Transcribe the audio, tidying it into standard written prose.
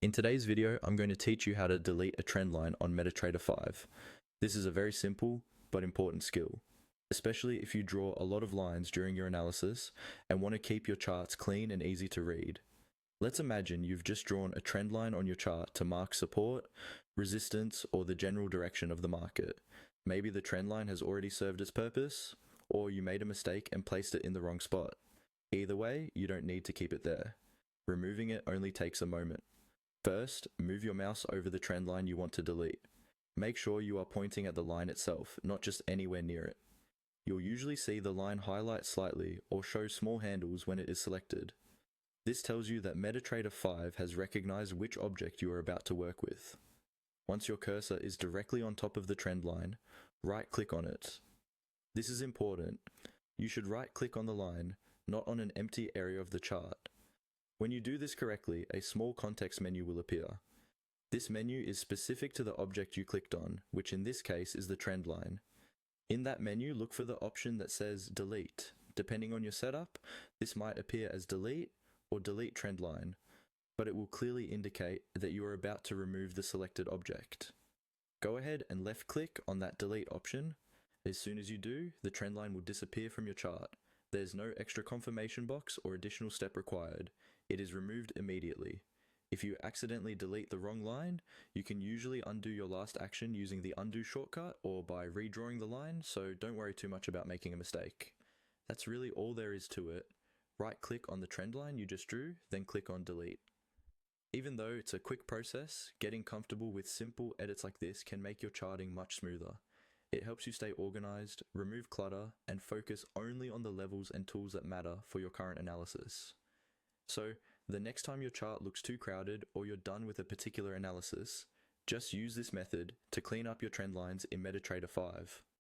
In today's video, I'm going to teach you how to delete a trend line on MetaTrader 5. This is a very simple but important skill, especially if you draw a lot of lines during your analysis and want to keep your charts clean and easy to read. Let's imagine you've just drawn a trend line on your chart to mark support, resistance, or the general direction of the market. Maybe the trend line has already served its purpose, or you made a mistake and placed it in the wrong spot. Either way, you don't need to keep it there. Removing it only takes a moment. First, move your mouse over the trend line you want to delete. Make sure you are pointing at the line itself, not just anywhere near it. You'll usually see the line highlight slightly or show small handles when it is selected. This tells you that MetaTrader 5 has recognized which object you are about to work with. Once your cursor is directly on top of the trend line, right-click on it. This is important. You should right-click on the line, not on an empty area of the chart. When you do this correctly, a small context menu will appear. This menu is specific to the object you clicked on, which in this case is the trend line. In that menu, look for the option that says Delete. Depending on your setup, this might appear as Delete or Delete Trend Line, but it will clearly indicate that you are about to remove the selected object. Go ahead and left-click on that Delete option. As soon as you do, the trend line will disappear from your chart. There's no extra confirmation box or additional step required. It is removed immediately. If you accidentally delete the wrong line, you can usually undo your last action using the undo shortcut or by redrawing the line, so don't worry too much about making a mistake. That's really all there is to it. Right-click on the trend line you just drew, then click on delete. Even though it's a quick process, getting comfortable with simple edits like this can make your charting much smoother. It helps you stay organized, remove clutter, and focus only on the levels and tools that matter for your current analysis. So, the next time your chart looks too crowded or you're done with a particular analysis, just use this method to clean up your trend lines in MetaTrader 5.